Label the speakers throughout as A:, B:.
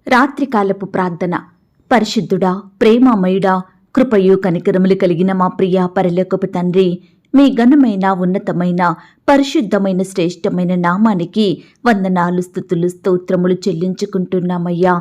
A: రాత్రికాలపు ప్రార్థన. పరిశుద్ధుడా, ప్రేమమయుడా, కృపయు కనికరములు కలిగిన మా ప్రియ పరలోకపు తండ్రి, మీ ఘనమైన ఉన్నతమైన పరిశుద్ధమైన శ్రేష్టమైన నామానికి వందనాలు, స్తుతులు, స్తోత్రములు చెల్లించుకుంటున్నామయ్యా.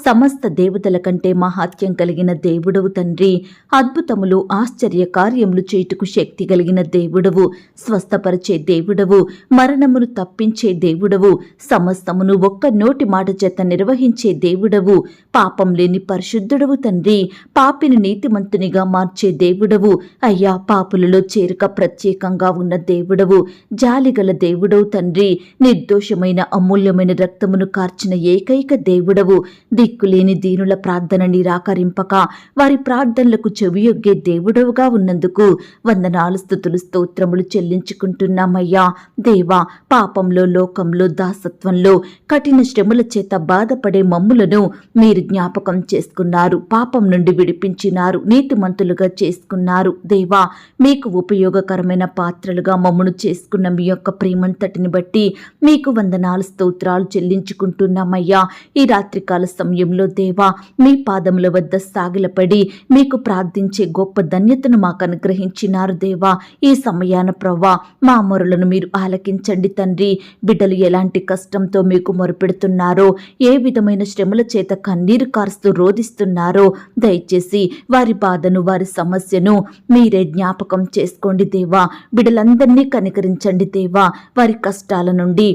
A: సమస్త దేవతల కంటే మహాత్యం కలిగిన దేవుడవు తండ్రి, అద్భుతములు ఆశ్చర్య కార్యములు చేయుటకు శక్తి కలిగిన దేవుడవు, స్వస్థపరిచే దేవుడవు, మరణమును తప్పించే దేవుడవు, సమస్తమును ఒక్క నోటి మాట చేత నిర్వహించే దేవుడవు, పాపం లేని పరిశుద్ధుడవు తండ్రి, పాపిని నీతిమంతునిగా మార్చే దేవుడవు అయ్యా. పాపులలో చేరిక ప్రత్యేకంగా ఉన్న దేవుడవు, జాలిగల దేవుడవు తండ్రి, నిర్దోషమైన అమూల్యమైన రక్తమును కార్చిన ఏకైక దేవుడవు, దిక్కులేని దీనుల ప్రార్థన నిరాకరింపక వారి ప్రార్థనలకు చెవియొగ్గే దేవుడవుగా ఉన్నందుకు వందనాలు, స్తుతులు, స్తోత్రములు చెల్లించుకుంటున్నామయ్యా. దేవా, పాపంలో, లోకంలో, దాసత్వంలో, కఠిన శ్రమల చేత బాధపడే మమ్ములను మీరు జ్ఞాపకం చేసుకున్నారు, పాపం నుండి విడిపించినారు, నీతిమంతులుగా చేసుకున్నారు. దేవా, మీకు ఉపయోగకరమైన పాత్రలుగా మమ్మను చేసుకున్న మీ యొక్క ప్రేమంతటిని బట్టి మీకు వందనాలు, స్తోత్రాలు చెల్లించుకుంటున్నామయ్యా. ఈ రాత్రికాల సమయంలో దేవా, మీ పాదముల వద్ద సాగిలపడి మీకు ప్రార్థించే గొప్ప ధన్యతను మాకు అనుగ్రహించినారు దేవా. ఈ సమయాన ప్రవ్వా, మా మొరలను మీరు ఆలకించండి తండ్రి. బిడ్డలు ఎలాంటి కష్టంతో మీకు మొరపెడుతున్నారో, ఏ విధమైన శ్రమల చేత కన్నీరు కారుస్తూ రోధిస్తున్నారో, దయచేసి వారి బాధను, వారి సమస్యను మీరే జ్ఞాపకం చేసుకోండి దేవా. బిడ్డలందరినీ కనికరించండి దేవా. వారి కష్టాల నుండి,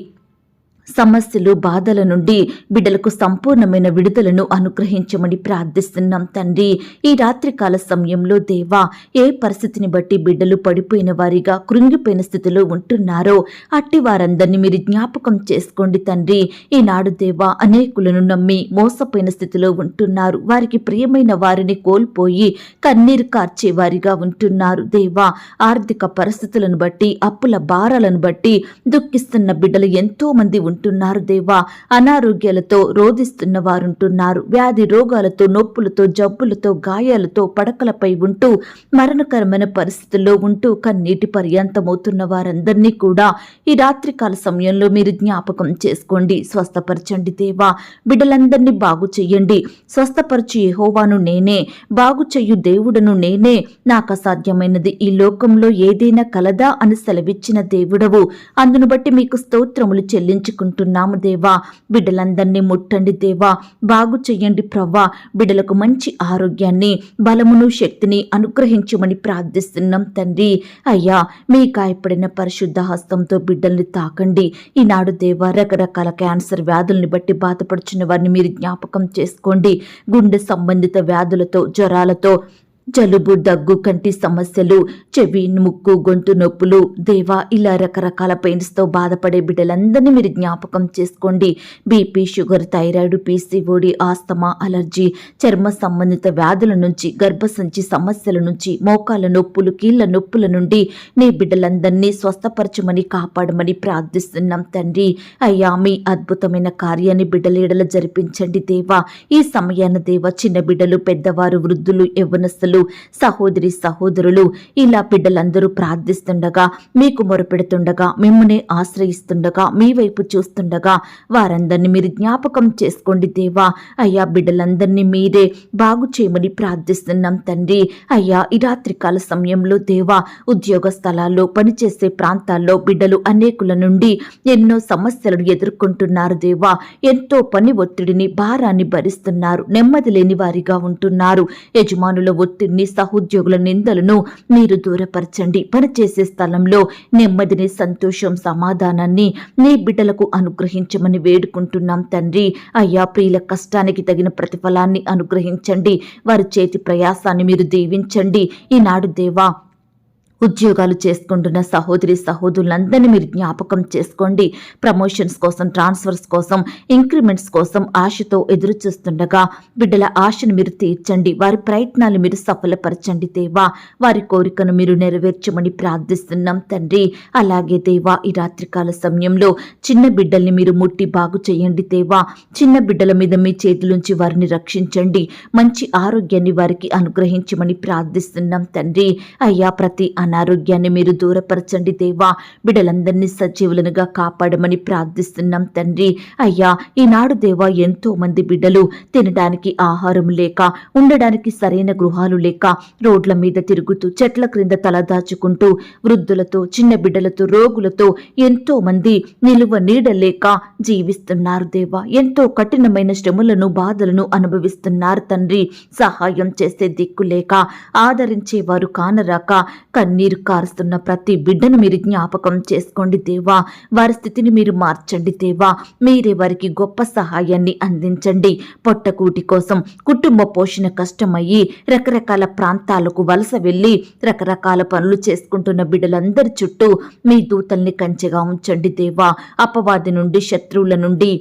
A: సమస్యలు, బాధల నుండి బిడ్డలకు సంపూర్ణమైన విడుదలను అనుగ్రహించమని ప్రార్థిస్తున్నాం తండ్రి. ఈ రాత్రికాల సమయంలో దేవా, ఏ పరిస్థితిని బట్టి బిడ్డలు పడిపోయిన వారిగా, కృంగిపోయిన స్థితిలో ఉంటున్నారో అట్టి వారందరినీ మీరు జ్ఞాపకం చేసుకోండి తండ్రి. ఈనాడు దేవా, అనేకులను నమ్మి మోసపోయిన స్థితిలో ఉంటున్నారు, వారికి ప్రియమైన వారిని కోల్పోయి కన్నీరు కార్చే వారిగా ఉంటున్నారు దేవా. ఆర్థిక పరిస్థితులను బట్టి, అప్పుల భారాలను బట్టి దుఃఖిస్తున్న బిడ్డలు ఎంతో మంది ఉంటున్నారు దేవా. అనారోగ్యాలతో రోధిస్తున్న వారుంటున్నారు, వ్యాధి రోగాలతో, నొప్పులతో, జబ్బులతో, గాయాలతో పడకలపై ఉంటూ మరణకరమైన పరిస్థితుల్లో ఉంటూ కన్నీటి పర్యంతమవుతున్న వారందరినీ కూడా ఈ రాత్రికాల సమయంలో మీరు జ్ఞాపకం చేసుకోండి, స్వస్థపరచండి దేవా. బిడ్డలందరినీ బాగు చెయ్యండి. స్వస్థపరచు యెహోవాను నేనే, బాగు చెయ్యు దేవుడను నేనే, నాకు అసాధ్యమైనది ఈ లోకంలో ఏదైనా కలదా అని సెలవిచ్చిన దేవుడవు. అందును బట్టి మీకు స్తోత్రములు చెల్లించుకుంటున్నాము దేవా. బిడ్డలందరినీ ముట్టండి దేవా, బాగు చెయ్యండి ప్రవ్వా. బిడ్డలకు మంచి ఆరోగ్యాన్ని, బలమును, శక్తిని అనుగ్రహించమని ప్రార్థిస్తున్నాం తండ్రి. అయ్యా, మీ గాయపడిన పరిశుద్ధ హస్తంతో బిడ్డల్ని తాకండి. ఈనాడు దేవా, రకరకాల క్యాన్సర్ వ్యాధుల్ని బట్టి బాధపడుచున్న వారిని మీరు జ్ఞాపకం చేసుకోండి. గుండె సంబంధిత వ్యాధులతో, జ్వరాలతో, జలుబు, దగ్గు, కంటి సమస్యలు, చెవి, ముక్కు, గొంతు నొప్పులు దేవా, ఇలా రకరకాల పెయిన్స్తో బాధపడే బిడ్డలందరినీ మీరు జ్ఞాపకం చేసుకోండి. BP, sugar, thyroid, PCOD, asthma, allergy, చర్మ సంబంధిత వ్యాధుల నుంచి, గర్భసంచి సమస్యల నుంచి, మోకాళ్ళ నొప్పులు, కీళ్ల నొప్పుల నుండి నీ బిడ్డలందరినీ స్వస్థపరచమని, కాపాడమని ప్రార్థిస్తున్నాం తండ్రి. అయ్యా, మీ అద్భుతమైన కార్యాన్ని బిడ్డలేడల జరిపించండి దేవా. ఈ సమయాన దేవా, చిన్న బిడ్డలు, పెద్దవారు, వృద్ధులు, యవ్వనస్తులు, సహోదరి సహోదరులు, ఇలా బిడ్డలందరూ ప్రార్థిస్తుండగా, మీకు మొరపెడుతుండగా, మిమ్మల్ని ఆశ్రయిస్తుండగా, మీ వైపు చూస్తుండగా వారందరినీ మీరు జ్ఞాపకం చేసుకోండి దేవా. అయ్యా, బిడ్డలందరినీ మీరే బాగు చేయమని ప్రార్థిస్తున్నాం తండ్రి. అయ్యా, ఈ రాత్రికాల సమయంలో దేవా, ఉద్యోగ స్థలాల్లో, పనిచేసే ప్రాంతాల్లో బిడ్డలు అనేకుల నుండి ఎన్నో సమస్యలను ఎదుర్కొంటున్నారు దేవా. ఎంతో పని ఒత్తిడిని, భారాన్ని భరిస్తున్నారు, నెమ్మది లేని వారిగా ఉంటున్నారు. యజమానుల ఒత్తిడిని, సహోద్యోగుల నిందలను మీరు దూరపరచండి. పనిచేసే స్థలంలో నెమ్మదిని, సంతోషం, సమాధానాన్ని నీ బిడ్డలకు అనుగ్రహించమని వేడుకుంటున్నాం తండ్రి. అయ్యా, ప్రియుల కష్టానికి తగిన ప్రతిఫలాన్ని అనుగ్రహించండి. వారి చేతి ప్రయాసాన్ని మీరు దీవించండి. ఈనాడు దేవా, ఉద్యోగాలు చేసుకుంటున్న సహోదరి సహోదరులందరినీ మీరు జ్ఞాపకం చేసుకోండి. ప్రమోషన్స్ కోసం, ట్రాన్స్ఫర్స్ కోసం, ఇంక్రిమెంట్స్ కోసం ఆశతో ఎదురు చూస్తుండగా బిడ్డల ఆశను మీరు తీర్చండి. వారి ప్రయత్నాలు మీరు సఫలపరచండి దేవా. వారి కోరికను మీరు నెరవేర్చమని ప్రార్థిస్తున్నాం తండ్రి. అలాగే దేవా, ఈ రాత్రికాల సమయంలో చిన్న బిడ్డల్ని మీరు ముట్టి బాగు చేయండి దేవా. చిన్న బిడ్డల మీద మీ చేతులుంచి వారిని రక్షించండి. మంచి ఆరోగ్యాన్ని వారికి అనుగ్రహించమని ప్రార్థిస్తున్నాం తండ్రి. అయ్యా, ప్రతి అనారోగ్యాన్ని మీరు దూరపరచండి దేవా. బిడ్డలందరినీ సజీవులనుగా కాపాడమని ప్రార్థిస్తున్నాం తండ్రి. అయ్యా, ఈనాడు దేవా ఎంతో మంది బిడ్డలు తినడానికి ఆహారం లేక, ఉండడానికి సరైన గృహాలు లేక రోడ్ల మీద తిరుగుతూ, చెట్ల క్రింద తలదాచుకుంటూ, వృద్ధులతో, చిన్న బిడ్డలతో, రోగులతో ఎంతో మంది నిలువ నీడ లేక జీవిస్తున్నారు దేవా. ఎంతో కఠినమైన శ్రమలను, బాధలను అనుభవిస్తున్నారు తండ్రి. సహాయం చేసే దిక్కు లేక, ఆదరించేవారు కానరాక కన్నీరు కారుస్తున్న ప్రతి బిడ్డను మీరు జ్ఞాపకం చేసుకోండి దేవా. వారి స్థితిని మీరు మార్చండి దేవా. మీరే వారికి గొప్ప సహాయాన్ని అందించండి. పొట్టకూటి కోసం కుటుంబ పోషణ కష్టమయ్యి రకరకాల ప్రాంతాలకు వలస వెళ్లి రకరకాల పనులు చేసుకుంటున్న బిడ్డలందరి చుట్టూ మీ దూతల్ని కంచెగా ఉంచండి దేవా. అపవాది నుండి, శత్రువుల నుండి,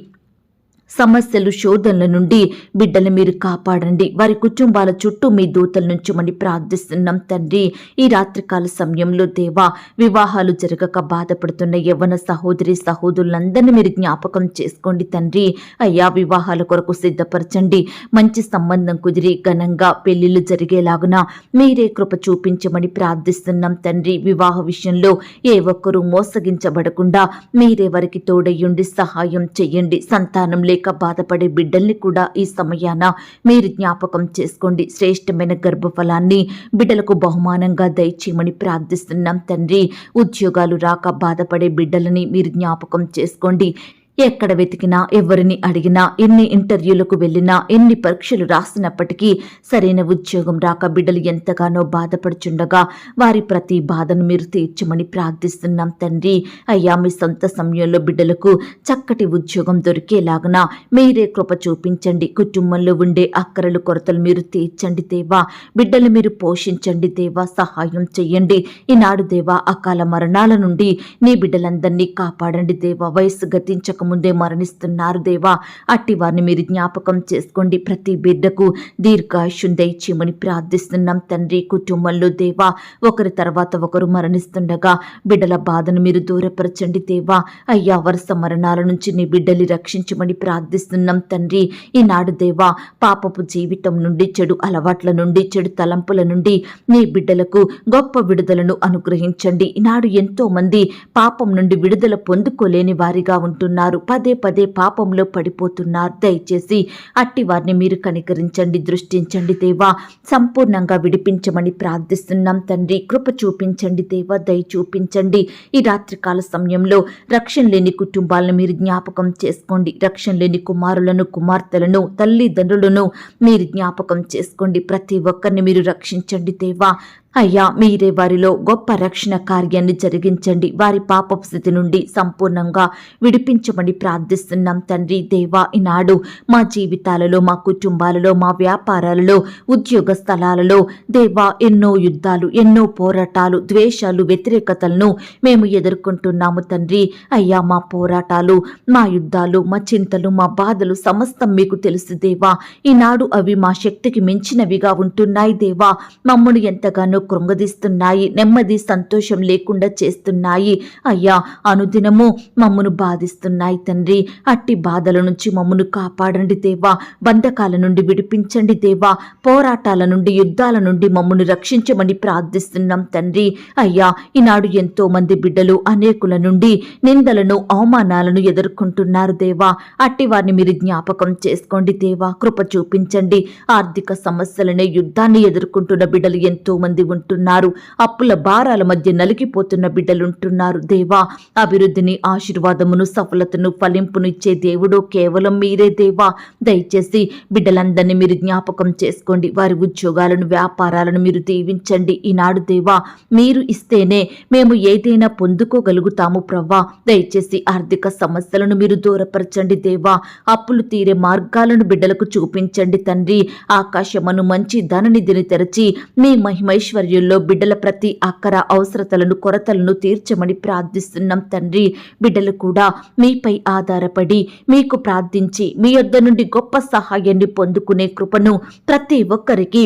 A: సమస్యలు, శోధనల నుండి బిడ్డలు మీరు కాపాడండి. వారి కుటుంబాల చుట్టూ మీ దూతల నుంచమని ప్రార్థిస్తున్నాం తండ్రి. ఈ రాత్రికాల సమయంలో దేవా, వివాహాలు జరగక బాధపడుతున్న యవ్వన సహోదరి సహోదరులందరినీ మీరు జ్ఞాపకం చేసుకోండి తండ్రి. అయ్యా, వివాహాల కొరకు సిద్ధపరచండి. మంచి సంబంధం కుదిరి ఘనంగా పెళ్లిళ్లు జరిగేలాగున మీరే కృప చూపించమని ప్రార్థిస్తున్నాం తండ్రి. వివాహ విషయంలో ఏ ఒక్కరూ మోసగించబడకుండా మీరే వారికి తోడయ్యుండి సహాయం చెయ్యండి. సంతానం లేక బాధపడే బిడ్డల్ని కూడా ఈ సమయాన మీరు జ్ఞాపకం చేసుకోండి. శ్రేష్టమైన గర్భఫలాన్ని బిడ్డలకు బహుమానంగా దయచేయమని ప్రార్థిస్తున్నాం తండ్రి. ఉద్యోగాలు రాక బాధపడే బిడ్డలని మీరు జ్ఞాపకం చేసుకోండి. ఎక్కడ వెతికినా, ఎవరిని అడిగినా, ఎన్ని ఇంటర్వ్యూలకు వెళ్ళినా, ఎన్ని పరీక్షలు రాసినప్పటికీ సరైన ఉద్యోగం రాక బిడ్డలు ఎంతగానో బాధపడుచుండగా వారి ప్రతి బాధను మీరు తీర్చమని ప్రార్థిస్తున్నాం తండ్రి. అయ్యా, మీ సొంత సమయంలో బిడ్డలకు చక్కటి ఉద్యోగం దొరికేలాగున మీరే కృప చూపించండి. కుటుంబంలో ఉండే అక్కరలు, కొరతలు మీరు తీర్చండి దేవా. బిడ్డలు మీరు పోషించండి దేవా. సహాయం చెయ్యండి. ఈనాడు దేవా, అకాల మరణాల నుండి నీ బిడ్డలందరినీ కాపాడండి దేవా. వయసు గతించక ముందే మరణిస్తున్నారు దేవా. అట్టి వారిని మీరు జ్ఞాపకం చేసుకోండి. ప్రతి బిడ్డకు దీర్ఘాయుష్యం దయచేయమని ప్రార్థిస్తున్నాం తండ్రి. కుటుంబంలో దేవా, ఒకరి తర్వాత ఒకరు మరణిస్తుండగా బిడ్డల బాధను మీరు దూరపరచండి దేవా. అయ్యా, వరుస మరణాల నుంచి నీ బిడ్డలి రక్షించమని ప్రార్థిస్తున్నాం తండ్రి. ఈనాడు దేవా, పాపపు జీవితం నుండి, చెడు అలవాట్ల నుండి, చెడు తలంపుల నుండి నీ బిడ్డలకు గొప్ప విడుదలను అనుగ్రహించండి. ఈనాడు ఎంతో మంది పాపం నుండి విడుదల పొందుకోలేని వారిగా ఉంటున్నారు. పదే పదే పాపంలో పడిపోతున్నారు. దయచేసి అట్టి వారిని మీరు కనికరించండి, దృష్టించండి దేవా. సంపూర్ణంగా విడిపించమని ప్రార్థిస్తున్నాం తండ్రి. కృప చూపించండి దేవా. దయ చూపించండి. ఈ రాత్రికాల సమయంలో రక్షణ లేని కుటుంబాలను మీరు జ్ఞాపకం చేసుకోండి. రక్షణ లేని కుమారులను, కుమార్తెలను, తల్లిదండ్రులను మీరు జ్ఞాపకం చేసుకోండి. ప్రతి ఒక్కరిని మీరు రక్షించండి దేవా. అయ్యా, మీరే వారిలో గొప్ప రక్షణ కార్యాన్ని జరిగించండి. వారి పాపపు స్థితి నుండి సంపూర్ణంగా విడిపించమని ప్రార్థిస్తున్నాం తండ్రి. దేవా, ఈనాడు మా జీవితాలలో, మా కుటుంబాలలో, మా వ్యాపారాలలో, ఉద్యోగ స్థలాలలో దేవా ఎన్నో యుద్ధాలు, ఎన్నో పోరాటాలు, ద్వేషాలు, వ్యతిరేకతలను మేము ఎదుర్కొంటున్నాము తండ్రి. అయ్యా, మా పోరాటాలు, మా యుద్ధాలు, మా చింతలు, మా బాధలు సమస్తం మీకు తెలుసు దేవా. ఈనాడు అవి మా శక్తికి మించినవిగా ఉంటున్నాయి దేవా. మమ్మను ఎంతగానో కృంగదీస్తున్నాయి. నెమ్మది, సంతోషం లేకుండా చేస్తున్నాయి. అయ్యా, అనుదినము మమ్మను బాధిస్తున్నాయి తండ్రి. అట్టి బాధల నుంచి మమ్మను కాపాడండి దేవా. బంధకాల నుండి విడిపించండి దేవా. పోరాటాల నుండి, యుద్ధాల నుండి మమ్మను రక్షించమని ప్రార్థిస్తున్నాం తండ్రి. అయ్యా, ఈనాడు ఎంతో మంది బిడ్డలు అనేకుల నుండి నిందలను, అవమానాలను ఎదుర్కొంటున్నారు దేవా. అట్టి వారిని మీరు జ్ఞాపకం చేసుకోండి దేవా. కృప చూపించండి. ఆర్థిక సమస్యలనే యుద్ధాన్ని ఎదుర్కొంటున్న బిడ్డలు ఎంతో మంది ఉంటున్నారు. అప్పుల భారాల మధ్య నలిగిపోతున్న బిడ్డలుంటున్నారు దేవా. అభివృద్ధిని, ఆశీర్వాదమును, సఫలతను, ఫలింపును ఇచ్చే దేవుడు కేవలం మీరే దేవా. దయచేసి బిడ్డలందరినీ మీరు జ్ఞాపకం చేసుకోండి. వారి ఉద్యోగాలను, వ్యాపారాలను మీరు దీవించండి. ఈనాడు దేవా, మీరు ఇస్తేనే మేము ఏదైనా పొందుకోగలుగుతాము ప్రవ్వా. దయచేసి ఆర్థిక సమస్యలను మీరు దూరపరచండి దేవా. అప్పులు తీరే మార్గాలను బిడ్డలకు చూపించండి తండ్రి. ఆకాశమను మంచి ధననిధిని తెరచి మీ మహిమైశ్వర్యంలో బిడ్డల ప్రతి అక్కర, అవసరతలను, కొరతలను తీర్చమని ప్రార్థిస్తున్నాం తండ్రి. బిడ్డలు కూడా మీపై ఆధారపడి మీకు ప్రార్థించి మీ యొద్ద నుండి గొప్ప సహాయాన్ని పొందుకునే కృపను ప్రతి ఒక్కరికి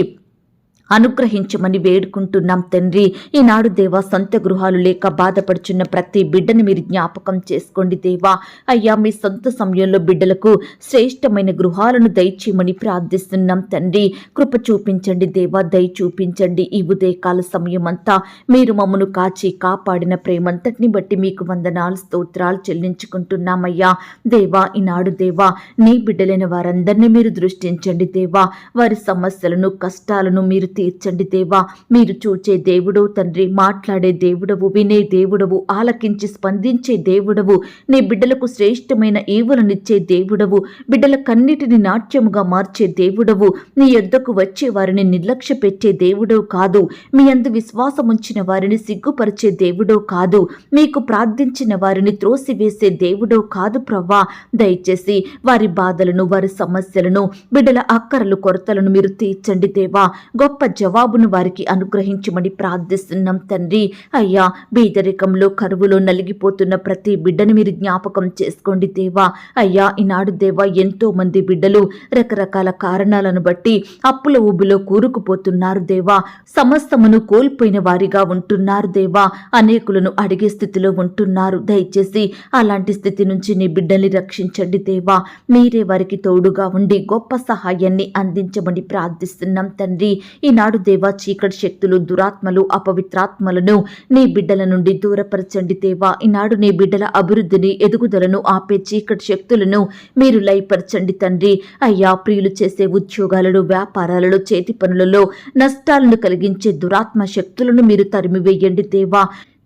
A: అనుగ్రహించమని వేడుకుంటున్నాం తండ్రి. ఈనాడు దేవా, సొంత గృహాలు లేక బాధపడుచున్న ప్రతి బిడ్డను మీరు జ్ఞాపకం చేసుకోండి దేవా. అయ్యా, మీ సొంత సమయంలో బిడ్డలకు శ్రేష్టమైన గృహాలను దయచేయమని ప్రార్థిస్తున్నాం తండ్రి. కృప చూపించండి దేవా, దయ చూపించండి. ఈ ఉదయకాల సమయం అంతా మీరు మమ్మను కాచి కాపాడిన ప్రేమంతటిని బట్టి మీకు వందనాలు, స్తోత్రాలు చెల్లించుకుంటున్నామయ్యా. దేవా, ఈనాడు దేవా, నీ బిడ్డలైన వారందరినీ మీరు దృష్టించండి దేవా. వారి సమస్యలను, కష్టాలను మీరు తీర్చండి దేవా. మీరు చూచే దేవుడవు తండ్రి, మాట్లాడే దేవుడవు, వినే దేవుడవు, ఆలకించి స్పందించే దేవుడవు, నీ బిడ్డలకు శ్రేష్టమైన ఈవులనిచ్చే దేవుడవు, బిడ్డల కన్నిటిని నాట్యముగా మార్చే దేవుడవు, నీ యొద్దకు వచ్చే వారిని నిర్లక్ష్య పెట్టే దేవుడవు కాదు, మీ అందు విశ్వాసముంచిన వారిని సిగ్గుపరిచే దేవుడవు కాదు, మీకు ప్రార్థించిన వారిని త్రోసివేసే దేవుడవు కాదు ప్రవ్వా. దయచేసి వారి బాధలను, వారి సమస్యలను, బిడ్డల అక్కరలు, కొరతలను మీరు తీర్చండి దేవా. గొప్ప జవాబును వారికి అనుగ్రహించమని ప్రార్థిస్తున్నాం తండ్రి. అయ్యా, బీదరికంలో, కరువులో నలిగిపోతున్న ప్రతి బిడ్డను మీరు జ్ఞాపకం చేసుకోండి దేవా. అయ్యా, ఈనాడు దేవా, ఎంతో మంది బిడ్డలు రకరకాల కారణాలను బట్టి అప్పుల ఊబిలో కూరుకుపోతున్నారు దేవా. సమస్తమును కోల్పోయిన వారిగా ఉంటున్నారు దేవా. అనేకులను అడిగే స్థితిలో ఉంటున్నారు. దయచేసి అలాంటి స్థితి నుంచి నీ బిడ్డల్ని రక్షించండి దేవా. మీరే వారికి తోడుగా ఉండి గొప్ప సహాయాన్ని అందించమని ప్రార్థిస్తున్నాం తండ్రి. ఈనాడు దేవా, చీకటి శక్తులు, దురాత్మలు, అపవిత్రాత్మలను నీ బిడ్డల నుండి దూరపరచండి దేవా. ఈనాడు నీ బిడ్డల అభివృద్ధిని, ఎదుగుదలను ఆపే చీకటి శక్తులను మీరు లయపరచండి తండ్రి. అయ్యా, ప్రియులు చేసే ఉద్యోగాలలో, వ్యాపారాలలో, చేతి పనులలో నష్టాలను కలిగించే దురాత్మ శక్తులను మీరు తరిమివేయండి దేవా.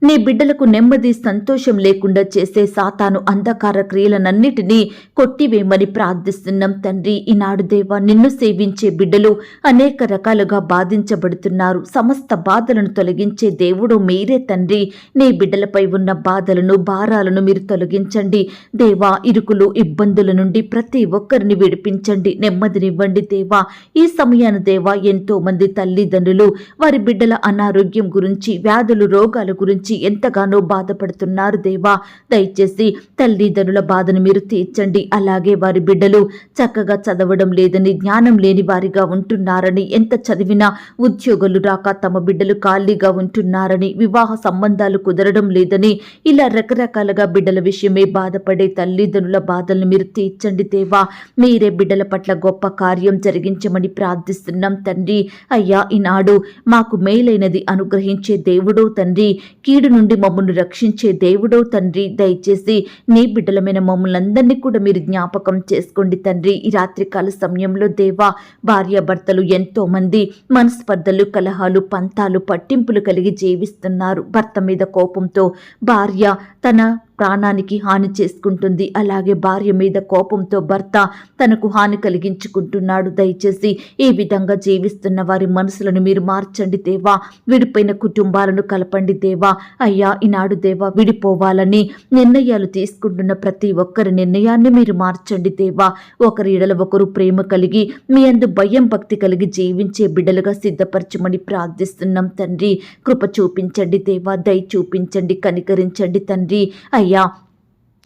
A: నీ బిడ్డలకు నెమ్మది, సంతోషం లేకుండా చేసే సాతాను అంధకార క్రియలనన్నిటినీ కొట్టివేయమని ప్రార్థిస్తున్నాం తండ్రి. ఈనాడు దేవా, నిన్ను సేవించే బిడ్డలు అనేక రకాలుగా బాధించబడుతున్నారు. సమస్త బాధలను తొలగించే దేవుడు మీరే తండ్రి. నీ బిడ్డలపై ఉన్న బాధలను, భారాలను మీరు తొలగించండి దేవా. ఇరుకులు, ఇబ్బందుల నుండి ప్రతి ఒక్కరిని విడిపించండి, నెమ్మదినివ్వండి దేవా. ఈ సమయాన దేవా, ఎంతో మంది తల్లిదండ్రులు వారి బిడ్డల అనారోగ్యం గురించి, వ్యాధులు, రోగాల గురించి ఎంతగానో బాధపడుతున్నారు దేవా. దయచేసి తల్లిదండ్రుల బాధను మీరు తీర్చండి. అలాగే వారి బిడ్డలు చక్కగా చదవడం లేదని, జ్ఞానం లేని వారిగా ఉంటున్నారని, ఎంత చదివినా ఉద్యోగాలు రాక తమ బిడ్డలు ఖాళీగా ఉంటున్నారని, వివాహ సంబంధాలు కుదరడం లేదని, ఇలా రకరకాలుగా బిడ్డల విషయమే బాధపడే తల్లిదండ్రుల బాధలను మీరు తీర్చండి దేవా. మీరే బిడ్డల పట్ల గొప్ప కార్యం జరిగించమని ప్రార్థిస్తున్నాం తండ్రి. అయ్యా, ఈనాడు మాకు మేలైనది అనుగ్రహించే దేవుడో తండ్రి, కీడు నుండి మమ్మల్ని రక్షించే దేవుడో తండ్రి. దయచేసి నీ బిడ్డలమైన మమ్మల్ని అందరినీ కూడా మీరు జ్ఞాపకం చేసుకోండి తండ్రి. ఈ రాత్రికాల సమయంలో దేవా, భార్యాభర్తలు ఎంతో మంది మనస్పర్ధలు, కలహాలు, పంతాలు, పట్టింపులు కలిగి జీవిస్తున్నారు. భర్త మీద కోపంతో భార్య తన ప్రాణానికి హాని చేసుకుంటుంది. అలాగే భార్య మీద కోపంతో భర్త తనకు హాని కలిగించుకుంటున్నాడు. దయచేసి ఈ విధంగా జీవిస్తున్న వారి మనసులను మీరు మార్చండి దేవా. విడిపోయిన కుటుంబాలను కలపండి దేవా. అయ్యా, ఈనాడు దేవా, విడిపోవాలని నిర్ణయాలు తీసుకుంటున్న ప్రతి ఒక్కరి నిర్ణయాన్ని మీరు మార్చండి దేవా. ఒకరి ఎడల ఒకరు ప్రేమ కలిగి, మీ అందు భయం, భక్తి కలిగి జీవించే బిడ్డలుగా సిద్ధపరచమని ప్రార్థిస్తున్నాం తండ్రి. కృప చూపించండి దేవా, దయ చూపించండి, కనికరించండి తండ్రి. అయ్యా,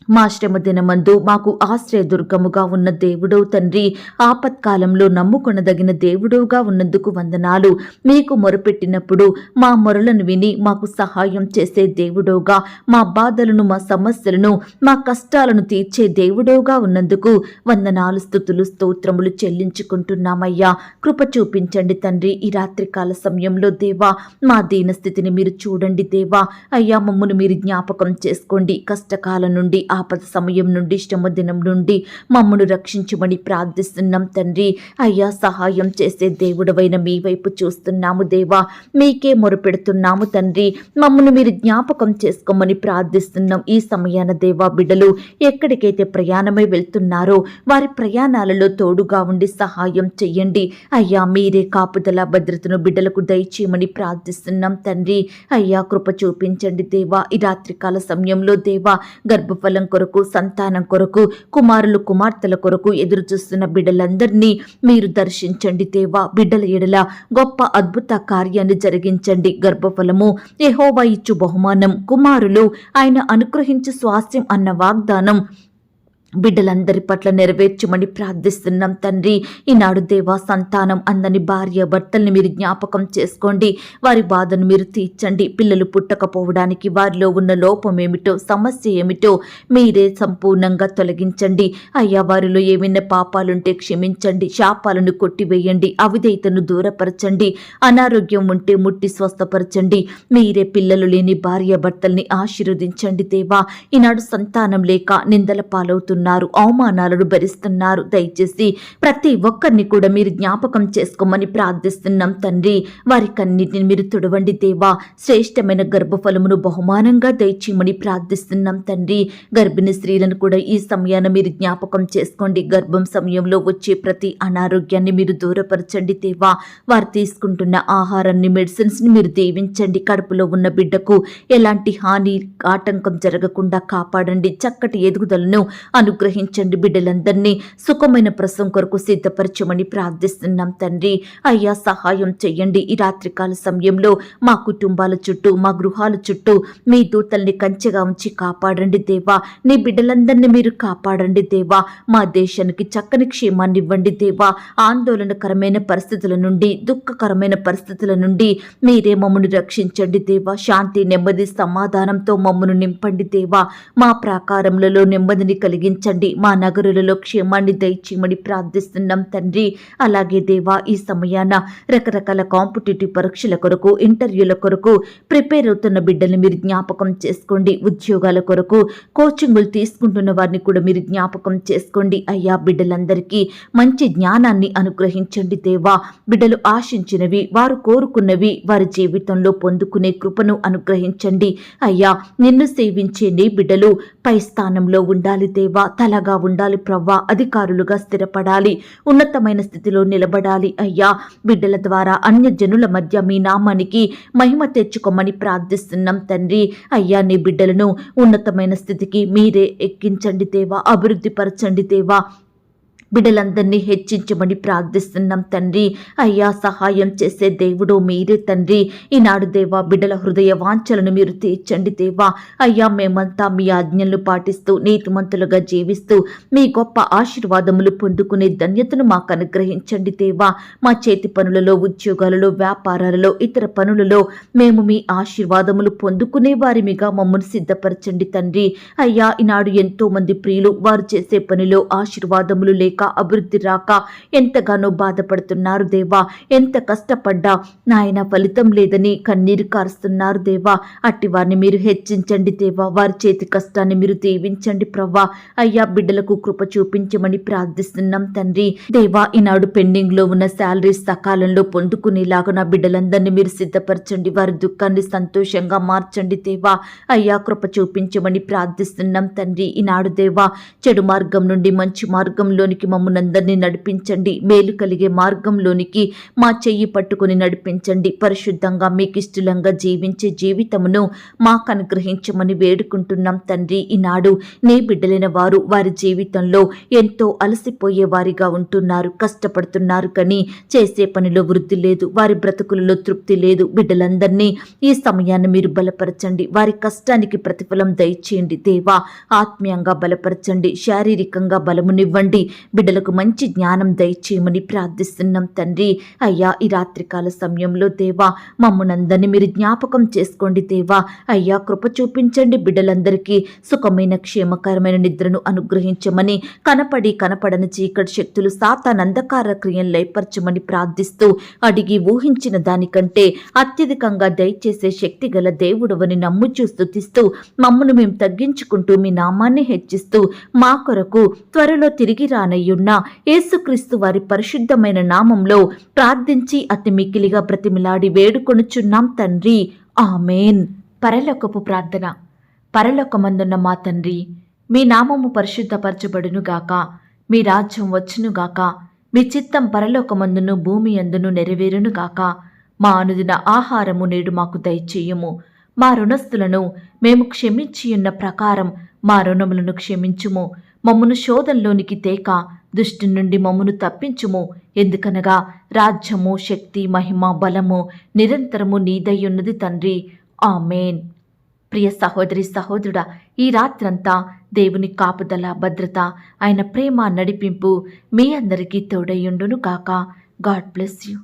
A: మా శ్రమ దినమందు మాకు ఆశ్రయదుర్గముగా ఉన్న దేవుడవు తండ్రి, ఆపత్కాలంలో నమ్ముకొనదగిన దేవుడవుగా ఉన్నందుకు వందనాలు. మీకు మొరపెట్టినప్పుడు మా మొరలను విని మాకు సహాయం చేసే దేవుడవుగా, మా బాధలను, మా సమస్యలను, మా కష్టాలను తీర్చే దేవుడవుగా ఉన్నందుకు వందనాలు, స్తుతులు, స్తోత్రములు చెల్లించుకుంటున్నామయ్యా. కృప చూపించండి తండ్రి. ఈ రాత్రికాల సమయంలో దేవా, మా దీనస్థితిని మీరు చూడండి దేవా. అయ్యా, మమ్మను మీరు జ్ఞాపకం చేసుకోండి. కష్టకాలం నుండి, ఆపద సమయం నుండి, శ్రమ దినం నుండి మమ్మను రక్షించమని ప్రార్థిస్తున్నాం తండ్రి. అయ్యా, సహాయం చేసే దేవుడవైన మీ వైపు చూస్తున్నాము దేవా. మీకే మొరపెడుతున్నాము తండ్రి. మమ్మను మీరు జ్ఞాపకం చేసుకోమని ప్రార్థిస్తున్నాం. ఈ సమయాన దేవా, బిడ్డలు ఎక్కడికైతే ప్రయాణమై వెళ్తున్నారో వారి ప్రయాణాలలో తోడుగా ఉండి సహాయం చెయ్యండి అయ్యా. మీరే కాపుదల, భద్రతను బిడ్డలకు దయచేయమని ప్రార్థిస్తున్నాం తండ్రి. అయ్యా, కృప చూపించండి దేవా. ఈ రాత్రికాల సమయంలో దేవా, గర్భఫలం కొరకు, సంతానం కొరకు, కుమారులు, కుమార్తెల కొరకు ఎదురు చూస్తున్న బిడ్డలందరినీ మీరు దర్శించండి దేవా. బిడ్డల ఎడల గొప్ప అద్భుత కార్యాన్ని జరిగించండి. గర్భఫలము యెహోవా ఇచ్చు బహుమానం, కుమారులు ఆయన అనుగ్రహించు స్వాస్థ్యం అన్న వాగ్దానం బిడ్డలందరి పట్ల నెరవేర్చమని ప్రార్థిస్తున్నాం తండ్రి. ఈనాడు దేవా, సంతానం అందని భార్య భర్తల్ని మీరు జ్ఞాపకం చేసుకోండి. వారి బాధను మీరు తీర్చండి. పిల్లలు పుట్టకపోవడానికి వారిలో ఉన్న లోపం ఏమిటో, సమస్య ఏమిటో మీరే సంపూర్ణంగా తొలగించండి. అయ్యా, వారిలో ఏమైనా పాపాలుంటే క్షమించండి. శాపాలను కొట్టివేయండి. అవిధేయతను దూరపరచండి. అనారోగ్యం ఉంటే ముట్టి స్వస్థపరచండి. మీరే పిల్లలు లేని భార్య భర్తల్ని ఆశీర్వదించండి దేవా. ఈనాడు సంతానం లేక నిందల పాలవుతున్నారు, అవమానాలను భరిస్తున్నారు. దయచేసి ప్రతి ఒక్కరిని కూడా మీరు జ్ఞాపకం చేసుకోమని ప్రార్థిస్తున్నాం తండ్రి. వారికన్నిటిని మీరు తుడవండి దేవా. శ్రేష్టమైన గర్భఫలమును బహుమానంగా దయచేయమని ప్రార్థిస్తున్నాం తండ్రి. గర్భిణీ స్త్రీలను కూడా ఈ సమయాన్ని మీరు జ్ఞాపకం చేసుకోండి. గర్భం సమయంలో వచ్చే ప్రతి అనారోగ్యాన్ని మీరు దూరపరచండి దేవా. వారు తీసుకుంటున్న ఆహారాన్ని, మెడిసిన్స్ని మీరు దీవించండి. కడుపులో ఉన్న బిడ్డకు ఎలాంటి హాని, ఆటంకం జరగకుండా కాపాడండి. చక్కటి ఎదుగుదలను అనుగ్రహించండి. బిడ్డలందరినీ సుఖమైన ప్రసవం కొరకు సిద్ధపరచమని ప్రార్థిస్తున్నాం తండ్రి. అయ్యా, సహాయం చెయ్యండి. ఈ రాత్రికాల సమయంలో మా కుటుంబాల చుట్టూ, మా గృహాల చుట్టూ మీ దూతల్ని కంచెగా ఉంచి కాపాడండి దేవా. నీ బిడ్డలందరినీ మీరు కాపాడండి దేవా. మా దేశానికి చక్కని క్షేమాన్ని ఇవ్వండి దేవా. ఆందోళనకరమైన పరిస్థితుల నుండి, దుఃఖకరమైన పరిస్థితుల నుండి మీరే మమ్మను రక్షించండి దేవా. శాంతి, నెమ్మది, సమాధానంతో మమ్మను నింపండి దేవా. మా ప్రాకారములలో నెమ్మదిని కలిగించండి. మా నగరులలో క్షేమాన్ని దయచేయమని ప్రార్థిస్తున్నాం తండ్రి. అలాగే దేవా, ఈ సమయాన రకరకాల కాంపిటేటివ్ పరీక్షల కొరకు, ఇంటర్వ్యూల కొరకు ప్రిపేర్ అవుతున్న బిడ్డల్ని మీరు జ్ఞాపకం చేసుకోండి. ఉద్యోగాల కొరకు కోచింగులు తీసుకుంటున్న వారిని కూడా మీరు జ్ఞాపకం చేసుకోండి. అయ్యా, బిడ్డలందరికీ మంచి జ్ఞానాన్ని అనుగ్రహించండి దేవా. బిడ్డలు ఆశించినవి, వారు కోరుకున్నవి వారి జీవితంలో పొందుకునే కృపను అనుగ్రహించండి. అయ్యా, నిన్ను సేవించే నీ బిడ్డలు పై స్థానంలో ఉండాలి దేవా. తలగా ఉండాలి ప్రవ్వా. అధికారులుగా స్థిరపడాలి. ఉన్నతమైన స్థితిలో నిలబడాలి. అయ్యా, బిడ్డల ద్వారా అన్య జనుల మధ్య మీ నామానికి మహిమ తెచ్చుకోమని ప్రార్థిస్తున్నాం తండ్రి. అయ్యా, నీ బిడ్డలను ఉన్నతమైన స్థితికి మీరే ఎక్కించండి దేవా. అభివృద్ధి పరచండి దేవా. బిడ్డలందరినీ హెచ్చించమని ప్రార్థిస్తున్నాం తండ్రి. అయ్యా, సహాయం చేసే దేవుడు మీరే తండ్రి. ఈనాడు దేవా, బిడ్డల హృదయ వాంఛలను మీరు తీర్చండి దేవా. అయ్యా, మేమంతా మీ ఆజ్ఞలను పాటిస్తూ నీతిమంతులుగా జీవిస్తూ మీ గొప్ప ఆశీర్వాదములు పొందుకునే ధన్యతను మాకు అనుగ్రహించండి దేవా. మా చేతి పనులలో, ఉద్యోగాలలో, వ్యాపారాలలో, ఇతర పనులలో మేము మీ ఆశీర్వాదములు పొందుకునే వారిమిగా మమ్మల్ని సిద్ధపరచండి తండ్రి. అయ్యా, ఈనాడు ఎంతో మంది ప్రియులు వారు చేసే పనిలో ఆశీర్వాదములు లేక, అభివృద్ధి రాక ఎంతగానో బాధపడుతున్నారు దేవా. ఎంత కష్టపడ్డా నాయన ఫలితం లేదని కన్నీరు కారుస్తున్నారు దేవా. అట్టి వారిని మీరు హెచ్చించండి దేవా. వారి చేతి కష్టాన్ని మీరు దీవించండి ప్రవ్వా. అయ్యా, బిడ్డలకు కృప చూపించమని ప్రార్థిస్తున్నాం తండ్రి. దేవా, ఈనాడు పెండింగ్ లో ఉన్న శాలరీస్ సకాలంలో పొందుకునేలాగా నా బిడ్డలందరినీ మీరు సిద్ధపరచండి. వారి దుఃఖాన్ని సంతోషంగా మార్చండి దేవా. అయ్యా, కృప చూపించమని ప్రార్థిస్తున్నాం తండ్రి. ఈనాడు దేవా, చెడు మార్గం నుండి మంచి మార్గంలోనికి మమ్మల్నందరినీ నడిపించండి. మేలు కలిగే మార్గంలోనికి మా చెయ్యి పట్టుకుని నడిపించండి. పరిశుద్ధంగా మీకు ఇష్టంగా జీవించే జీవితమును మాకు అనుగ్రహించమని వేడుకుంటున్నాం తండ్రి. ఈనాడు నీ బిడ్డలైన వారు వారి జీవితంలో ఎంతో అలసిపోయే వారిగా ఉంటున్నారు, కష్టపడుతున్నారు, కానీ చేసే పనిలో వృద్ధి లేదు, వారి బ్రతుకులలో తృప్తి లేదు. బిడ్డలందరినీ ఈ సమయాన్ని మీరు బలపరచండి. వారి కష్టానికి ప్రతిఫలం దయచేయండి దేవా. ఆత్మీయంగా బలపరచండి, శారీరకంగా బలమునివ్వండి. బిడ్డలకు మంచి జ్ఞానం దయచేయమని ప్రార్థిస్తున్నాం తండ్రి. అయ్యా, ఈ రాత్రికాల సమయంలో దేవా, మమ్మల్నందరినీ మీరు జ్ఞాపకం చేసుకోండి దేవా. అయ్యా, కృప చూపించండి. బిడ్డలందరికీ సుఖమైన క్షేమకరమైన నిద్రను అనుగ్రహించమని, కనపడని చీకటి శక్తులు, సాతాను అంధకార క్రియలు లయపరచమని ప్రార్థిస్తూ, అడిగి ఊహించిన దానికంటే అత్యధికంగా దయచేసే శక్తి గల దేవుడవని నమ్ముచూ స్తుతిస్తూ, మమ్మను మేము తగ్గించుకుంటూ మీ నామాన్ని హెచ్చిస్తూ, మా కొరకు త్వరలో తిరిగి రానయ్యున్న యేసుక్రీస్తు వారి పరిశుద్ధమైన నామంలో ప్రార్థించి అతి మిక్కిలిగా బ్రతిమిలాడి వేడుకొనుచున్నాం తండ్రి. ఆమేన్. పరలోకపు ప్రార్థన. పరలోకమందున్న మా తండ్రి, మీ నామము పరిశుద్ధపరచబడునుగాక. మీ రాజ్యం వచ్చునుగాక. మీ చిత్తం పరలోకమందును భూమి యందును నెరవేరునుగాక. మా అనుదిన ఆహారము నేడు మాకు దయచేయుము. మా రుణస్థులను మేము క్షమించియున్న ప్రకారం మా రుణములను క్షమించుము. మమ్మను శోధంలోనికి తేక దుష్టి నుండి మమ్మను తప్పించుము. ఎందుకనగా రాజ్యము, శక్తి, మహిమ, బలము నిరంతరము నీదయ్యున్నది తండ్రి. ఆమేన్. ప్రియ సహోదరి సహోదరుడా, ఈ రాత్రంతా దేవుని కాపుదల, భద్రత, ఆయన ప్రేమ నడిపింపు మీ అందరికీ తోడయ్యుండును కాక. God bless you.